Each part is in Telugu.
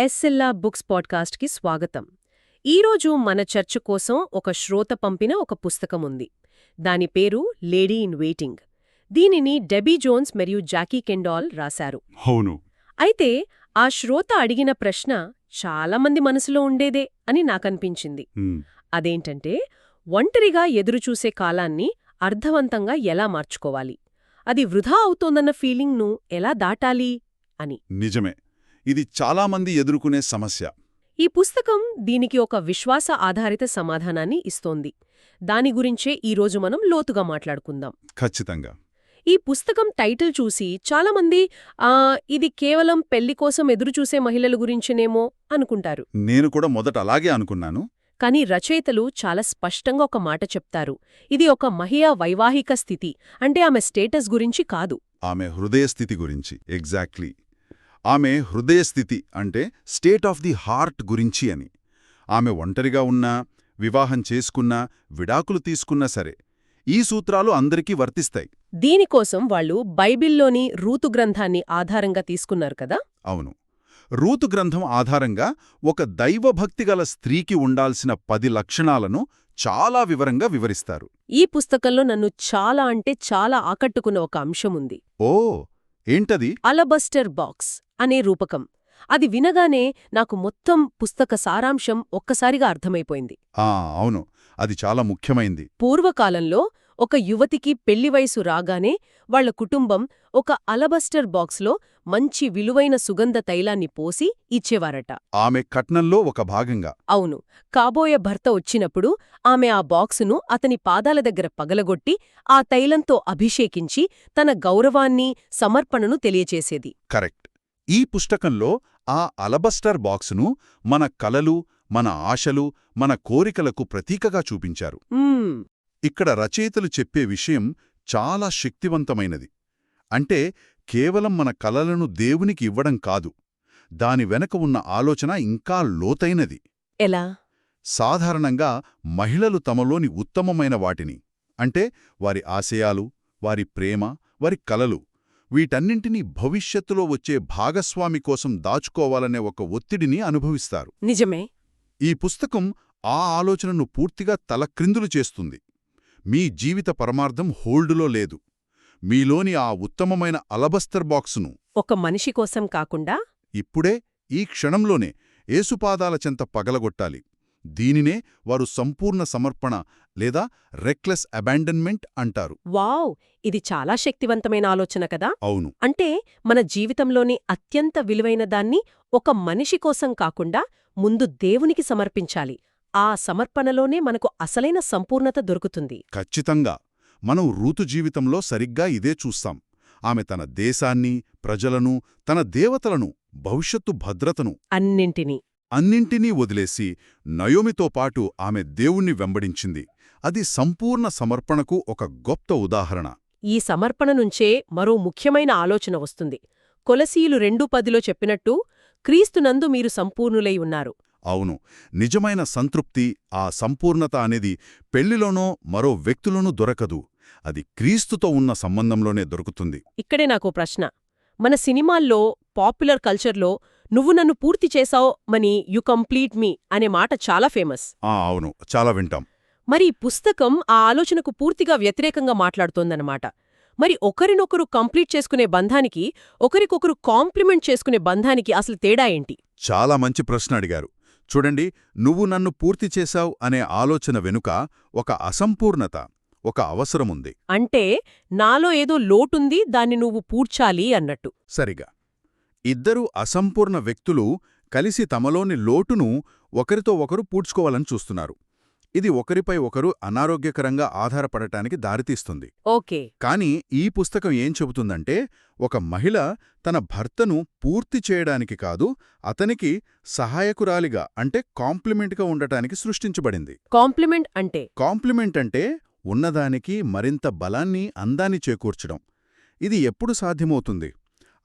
ఎస్ఎల్ఆర్ బుక్స్ పాడ్కాస్ట్కి స్వాగతం. ఈరోజు మన చర్చ కోసం ఒక శ్రోత పంపిన ఒక పుస్తకం ఉంది. దాని పేరు లేడీ ఇన్ వెయిటింగ్. దీనిని డెబీ జోన్స్ మరియు జాకీ కెండాల్ రాశారు. అవును. అయితే ఆ శ్రోత అడిగిన ప్రశ్న చాలామంది మనసులో ఉండేదే అని నాకనిపించింది. అదేంటంటే, ఒంటరిగా ఎదురుచూసే కాలాన్ని అర్థవంతంగా ఎలా మార్చుకోవాలి, అది వృధా అవుతోందన్న ఫీలింగ్ను ఎలా దాటాలి అని. నిజమే, ఇది చాలామంది ఎదుర్కొనే సమస్య. ఈ పుస్తకం దీనికి ఒక విశ్వాస ఆధారిత సమాధానాన్ని ఇస్తోంది. దాని గురించే ఈరోజు మనం లోతుగా మాట్లాడుకుందాం. ఖచ్చితంగా. ఈ పుస్తకం టైటిల్ చూసి చాలామంది ఇది కేవలం పెళ్లి కోసం ఎదురుచూసే మహిళల గురించినేమో అనుకుంటారు. నేను కూడా మొదట అలాగే అనుకున్నాను. కానీ రచయితలు చాలా స్పష్టంగా ఒక మాట చెప్తారు. ఇది ఒక మహిళా వైవాహిక స్థితి, అంటే ఆమె స్టేటస్ గురించి కాదు. ఆమె హృదయస్థితి గురించి. ఎగ్జాక్ట్లీ. ఆమె హృదయస్థితి అంటే స్టేట్ ఆఫ్ ది హార్ట్ గురించి అని. ఆమె ఒంటరిగా ఉన్నా, వివాహం చేసుకున్నా, విడాకులు తీసుకున్నా సరే, ఈ సూత్రాలు అందరికీ వర్తిస్తాయి. దీనికోసం వాళ్ళు బైబిల్లోని రూతు గ్రంథాన్ని ఆధారంగా తీసుకున్నారు కదా. అవును. రూతు గ్రంథం ఆధారంగా ఒక దైవభక్తిగల స్త్రీకి ఉండాల్సిన 10 లక్షణాలను చాలా వివరంగా వివరిస్తారు. ఈ పుస్తకంలో నన్ను చాలా ఆకట్టుకున్న ఒక అంశముంది. ఓ, ఏంటది? అలబస్టర్ బాక్స్ అనే రూపకం. అది వినగానే నాకు మొత్తం పుస్తక సారాంశం ఒక్కసారిగా అర్థమైపోయింది. అవును, అది చాలా ముఖ్యమైంది. పూర్వకాలంలో ఒక యువతికి పెళ్లి వయసు రాగానే వాళ్ల కుటుంబం ఒక అలబస్టర్ బాక్స్లో మంచి విలువైన సుగంధ తైలాన్ని పోసి ఇచ్చేవారట. ఆమె కట్నంలో ఒక భాగంగా. అవును. కాబోయే భర్త వచ్చినప్పుడు ఆమె ఆ బాక్సును అతని పాదాల దగ్గర పగలగొట్టి ఆ తైలంతో అభిషేకించి తన గౌరవాన్ని, సమర్పణను తెలియచేసేది. కరెక్ట్. ఈ పుస్తకంలో ఆ అలబస్టర్ బాక్సును మన కలలు, మన ఆశలు, మన కోరికలకు ప్రతీకగా చూపించారు. ఇక్కడ రచయితలు చెప్పే విషయం చాలా శక్తివంతమైనది. అంటే కేవలం మన కలలను దేవునికి ఇవ్వడం కాదు, దాని వెనక ఉన్న ఆలోచన ఇంకా లోతైనది. ఎలా? సాధారణంగా మహిళలు తమలోని ఉత్తమమైన వాటిని, అంటే వారి ఆశయాలు, వారి ప్రేమ, వారి కలలు, వీటన్నింటినీ భవిష్యత్తులో వచ్చే భాగస్వామి కోసం దాచుకోవాలనే ఒక ఒత్తిడిని అనుభవిస్తారు. నిజమే. ఈ పుస్తకం ఆ ఆలోచనను పూర్తిగా తలక్రిందులు చేస్తుంది. మీ జీవిత పరమార్థం హోల్డులో లేదు. మీలోని ఆ ఉత్తమమైన అలబస్తర్ బాక్సును ఒక మనిషి కోసం కాకుండా ఇప్పుడే, ఈ క్షణంలోనే ఏసుపాదాల చెంత పగలగొట్టాలి. దీనినే వారు సంపూర్ణ సమర్పణ లేదా రెక్లెస్ అబాండన్మెంట్ అంటారు. వావ్! ఇది చాలా శక్తివంతమైన ఆలోచన కదా. అవును. అంటే మన జీవితంలోని అత్యంత విలువైన దాన్ని ఒక మనిషి కోసం కాకుండా ముందు దేవునికి సమర్పించాలి. ఆ సమర్పణలోనే మనకు అసలైన సంపూర్ణత దొరుకుతుంది. ఖచ్చితంగా. మనం రూతు జీవితంలో సరిగ్గా ఇదే చూస్తాం. ఆమె తన దేశాన్ని, ప్రజలను, తన దేవతలను, భవిష్యత్తు భద్రతను అన్నింటినీ వదిలేసి నయోమితో పాటు ఆమె దేవుణ్ణి వెంబడించింది. అది సంపూర్ణ సమర్పణకు ఒక గొప్ప ఉదాహరణ. ఈ సమర్పణ నుంచే మరో ముఖ్యమైన ఆలోచన వస్తుంది. కొలసీయులు 2:10లో చెప్పినట్టు, క్రీస్తునందు మీరు సంపూర్ణులై ఉన్నారు. అవును. నిజమైన సంతృప్తి, ఆ సంపూర్ణత అనేది పెళ్లిలోనో మరో వ్యక్తులోనూ దొరకదు. అది క్రీస్తుతో ఉన్న సంబంధంలోనే దొరుకుతుంది. ఇక్కడే నాకో ప్రశ్న. మన సినిమాల్లో, పాపులర్ కల్చర్లో నువ్వు నన్ను పూర్తి చేశావు మని యు కంప్లీట్ మీ అనే మాట చాలా ఫేమస్. అవును, చాలా వింటాం. మరి ఈ పుస్తకం ఆ ఆలోచనకు పూర్తిగా వ్యతిరేకంగా మాట్లాడుతోందన్నమాట. మరి ఒకరినొకరు కంప్లీట్ చేసుకునే బంధానికి, ఒకరికొకరు కాంప్లిమెంట్ చేసుకునే బంధానికి అసలు తేడా ఏంటి? చాలా మంచి ప్రశ్న అడిగారు. చూడండి, నువ్వు నన్ను పూర్తి చేశావు అనే ఆలోచన వెనుక ఒక అసంపూర్ణత, ఒక అవసరముంది. అంటే నాలో ఏదో లోటుంది, దాన్ని నువ్వు పూడ్చాలి అన్నట్టు. సరిగా. ఇద్దరు అసంపూర్ణ వ్యక్తులు కలిసి తమలోని లోటును ఒకరితో ఒకరు పూడ్చుకోవాలని చూస్తున్నారు. ఇది ఒకరిపై ఒకరు అనారోగ్యకరంగా ఆధారపడటానికి దారితీస్తుంది. ఓకే. కాని ఈ పుస్తకం ఏం చెబుతుందంటే, ఒక మహిళ తన భర్తను పూర్తి చేయడానికి కాదు, అతనికి సహాయకురాలిగా, అంటే కాంప్లిమెంట్గా ఉండటానికి సృష్టించబడింది. కాంప్లిమెంట్ అంటే ఉన్నదానికి మరింత బలాన్ని, అందాన్ని చేకూర్చడం. ఇది ఎప్పుడు సాధ్యమవుతుంది?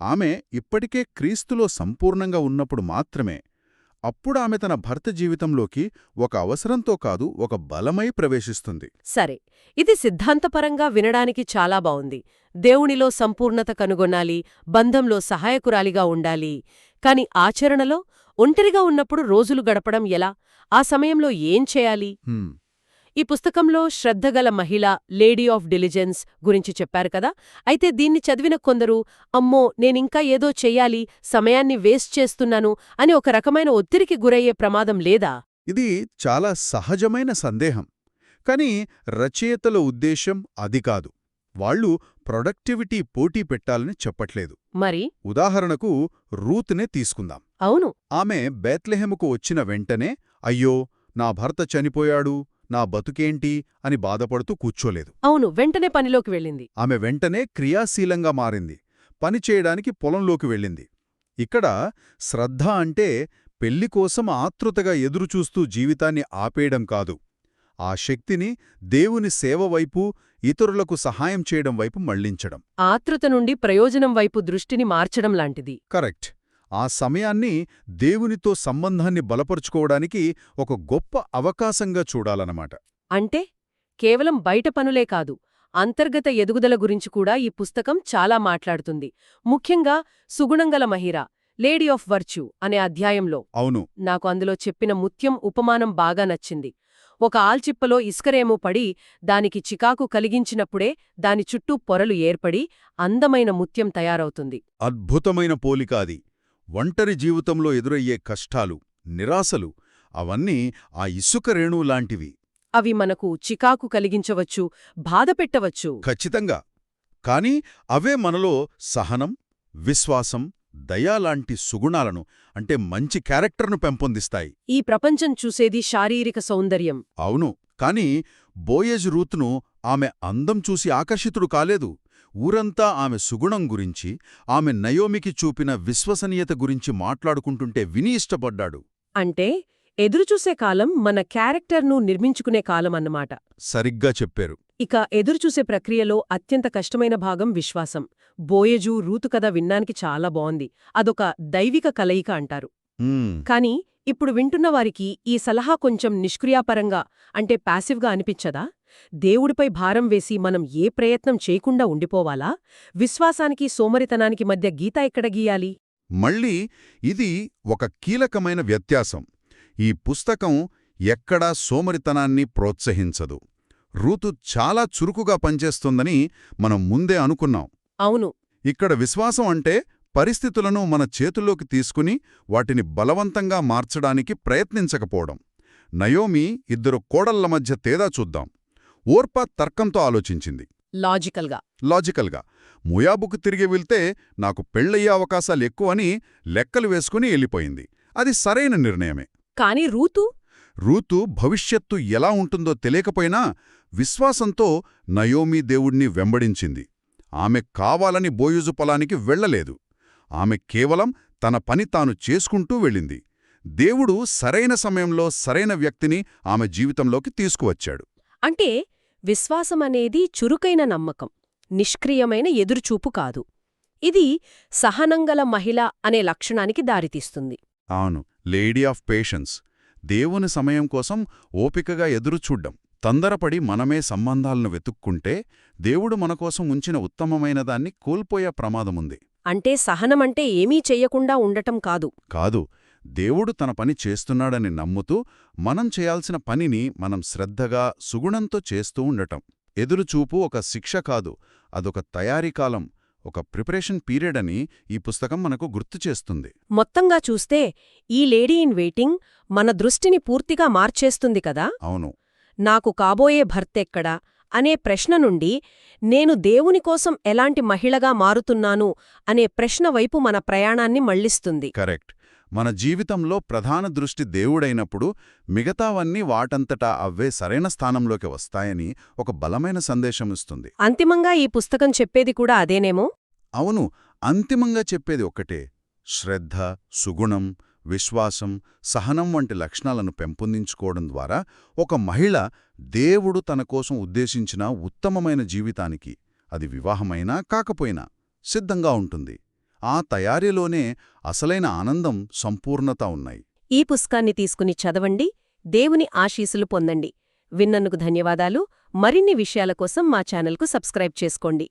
ఆమె ఇప్పటికే క్రీస్తులో సంపూర్ణంగా ఉన్నప్పుడు మాత్రమే. అప్పుడు ఆమె తన భర్త జీవితంలోకి ఒక అవసరంతో కాదు, ఒక బలమై ప్రవేశిస్తుంది. సరే, ఇది సిద్ధాంతపరంగా వినడానికి చాలా బావుంది. దేవునిలో సంపూర్ణత కనుగొనాలి, బంధంలో సహాయకురాలిగా ఉండాలి. కాని ఆచరణలో ఒంటరిగా ఉన్నప్పుడు రోజులు గడపడం ఎలా? ఆ సమయంలో ఏం చేయాలి? హ్మ్. ఈ పుస్తకంలో శ్రద్ధగల మహిళ లేడీ ఆఫ్ డిలిజెన్స్ గురించి చెప్పారు కదా. అయితే దీన్ని చదివిన కొందరు అమ్మో నేనింకా ఏదో చెయ్యాలి, సమయాన్ని వేస్ట్ చేస్తున్నాను అని ఒక రకమైన ఒత్తిడికి గురయ్యే ప్రమాదం లేదా? ఇది చాలా సహజమైన సందేహం. కాని రచయితల ఉద్దేశం అది కాదు. వాళ్ళు ప్రొడక్టివిటీ పోటీ పెట్టాలని చెప్పట్లేదు. మరి ఉదాహరణకు రూత్నే తీసుకుందాం. అవును. ఆమె బేత్లెహెముకు వచ్చిన వెంటనే అయ్యో నా భర్త చనిపోయాడు, నా బతుకేంటి అని బాధపడుతూ కూర్చోలేదు. అవును, వెంటనే పనిలోకి వెళ్ళింది. ఆమె వెంటనే క్రియాశీలంగా మారింది. పనిచేయడానికి పొలంలోకి వెళ్ళింది. ఇక్కడ శ్రద్ధ అంటే పెళ్లికోసం ఆతృతగా ఎదురుచూస్తూ జీవితాన్ని ఆపేయడం కాదు. ఆ శక్తిని దేవుని సేవ వైపు, ఇతరులకు సహాయం చేయడం వైపు మళ్లించడం. ఆతృత నుండి ప్రయోజనం వైపు దృష్టిని మార్చడం లాంటిది. కరెక్ట్. ఆ సమయాన్ని దేవునితో సంబంధాన్ని బలపరుచుకోవడానికి ఒక గొప్ప అవకాశంగా చూడాలన్నమాట. అంటే కేవలం బయట పనులే కాదు, అంతర్గత ఎదుగుదల గురించి కూడా ఈ పుస్తకం చాలా మాట్లాడుతుంది. ముఖ్యంగా సుగుణంగల మహిళ లేడీ ఆఫ్ వర్చ్యూ అనే అధ్యాయంలో అవును. నాకు అందులో చెప్పిన ముత్యం ఉపమానం బాగా నచ్చింది. ఒక ఆల్చిప్పలో ఇసుకరేమో పడి దానికి చికాకు కలిగించినప్పుడే దాని చుట్టూ పొరలు ఏర్పడి అందమైన ముత్యం తయారవుతుంది. అద్భుతమైన పోలిక అది. ఒంటరి జీవితంలో ఎదురయ్యే కష్టాలు, నిరాశలు అవన్నీ ఆ ఇసుక రేణువులాంటివి. అవి మనకు చికాకు కలిగించవచ్చు, బాధపెట్టవచ్చు. ఖచ్చితంగా. కాని అవే మనలో సహనం, విశ్వాసం, దయాలాంటి సుగుణాలను అంటే మంచి క్యారెక్టర్ను పెంపొందిస్తాయి. ఈ ప్రపంచం చూసేది శారీరక సౌందర్యం. అవును. కాని బోయజ్ రూత్ను ఆమె అందం చూసి ఆకర్షితుడు కాలేదు. ఊరంతా ఆమె సుగుణం గురించి, ఆమె నయోమికి చూపిన విశ్వసనీయత గురించి మాట్లాడుకుంటుంటే విని ఇష్టపడ్డాడు. అంటే ఎదురుచూసే కాలం మన క్యారెక్టర్ను నిర్మించుకునే కాలం అన్నమాట. సరిగ్గా చెప్పారు. ఇక ఎదురుచూసే ప్రక్రియలో అత్యంత కష్టమైన భాగం విశ్వాసం. బోయజు రూతు కథ విన్నానికి చాలా బావుంది. అదొక దైవిక కలయిక అంటారు. కాని ఇప్పుడు వింటున్నవారికి ఈ సలహా కొంచెం నిష్క్రియాపరంగా అంటే ప్యాసివ్గా అనిపించదా? దేవుడిపై భారం వేసి మనం ఏ ప్రయత్నం చేయకుండా ఉండిపోవాలా? విశ్వాసానికి సోమరితనానికి మధ్య గీత ఎక్కడ గీయాలి? మళ్ళీ ఇది ఒక కీలకమైన వ్యత్యాసం. ఈ పుస్తకం ఎక్కడా సోమరితనాన్ని ప్రోత్సహించదు. రూతు చాలా చురుకుగా పనిచేస్తుందని మనం ముందే అనుకున్నాం. అవును. ఇక్కడ విశ్వాసం అంటే పరిస్థితులను మన చేతుల్లోకి తీసుకుని వాటిని బలవంతంగా మార్చడానికి ప్రయత్నించకపోవడం. నయోమి ఇద్దరు కోడళ్ల మధ్య తేడా చూద్దాం. ఓర్పా తర్కంతో ఆలోచించింది. లాజికల్గా మోయాబుకు తిరిగి వెళ్తే నాకు పెళ్లయ్యే అవకాశాలు ఎక్కువని లెక్కలు వేసుకుని వెళ్ళిపోయింది. అది సరైన నిర్ణయమే. కాని రూతు భవిష్యత్తు ఎలా ఉంటుందో తెలియకపోయినా విశ్వాసంతో నయోమి దేవుణ్ణి వెంబడించింది. ఆమె కావాలని బోయజు పొలానికి వెళ్లలేదు. ఆమె కేవలం తన పని తాను చేసుకుంటూ వెళ్ళింది. దేవుడు సరైన సమయంలో సరైన వ్యక్తిని ఆమె జీవితంలోకి తీసుకువచ్చాడు. అంటే విశ్వాసమనేది చురుకైన నమ్మకం, నిష్క్రియమైన ఎదురుచూపు కాదు. ఇది సహనంగల మహిళ అనే లక్షణానికి దారితీస్తుంది. అవును, లేడీ ఆఫ్ పేషెన్స్. దేవుని సమయం కోసం ఓపికగా ఎదురుచూడ్డం. తొందరపడి మనమే సంబంధాలను వెతుక్కుంటే దేవుడు మనకోసం ఉంచిన ఉత్తమమైన దాన్ని కోల్పోయే ప్రమాదముంది. అంటే సహనమంటే ఏమీ చెయ్యకుండా ఉండటం కాదు. దేవుడు తన పని చేస్తున్నాడని నమ్ముతూ మనం చేయాల్సిన పనిని మనం శ్రద్ధగా, సుగుణంతో చేస్తూ ఉండటం. ఎదురుచూపు ఒక శిక్ష కాదు, అదొక తయారీకాలం, ఒక ప్రిపరేషన్ పీరియడ్ అని ఈ పుస్తకం మనకు గుర్తు చేస్తుంది. మొత్తంగా చూస్తే ఈ లేడీ ఇన్ వెయిటింగ్ మన దృష్టిని పూర్తిగా మార్చేస్తుంది కదా. అవును. నాకు కాబోయే భర్తెక్కడా అనే ప్రశ్న నుండి నేను దేవుని కోసం ఎలాంటి మహిళగా మారుతున్నాను అనే ప్రశ్న వైపు మన ప్రయాణాన్ని మళ్లిస్తుంది. కరెక్ట్. మన జీవితంలో ప్రధాన దృష్టి దేవుడైనప్పుడు మిగతావన్నీ వాటంతటా అవే సరైన స్థానంలోకి వస్తాయని ఒక బలమైన సందేశమిస్తుంది. అంతిమంగా ఈ పుస్తకం చెప్పేది కూడా అదేనేమో? అవును, అంతిమంగా చెప్పేది ఒక్కటే. శ్రద్ధ, సుగుణం, విశ్వాసం, సహనం వంటి లక్షణాలను పెంపొందించుకోవడం ద్వారా ఒక మహిళ దేవుడు తన కోసం ఉద్దేశించిన ఉత్తమమైన జీవితానికి, అది వివాహమైనా కాకపోయినా, సిద్ధంగా ఉంటుంది. ఆ తయారీలోనే అసలైన ఆనందం, సంపూర్ణత ఉన్నాయి. ఈ పుస్తకాన్ని తీసుకుని చదవండి, దేవుని ఆశీస్సులు పొందండి. విన్నందుకు ధన్యవాదాలు. మరిన్ని విషయాల కోసం మా ఛానల్కు సబ్స్క్రైబ్ చేసుకోండి.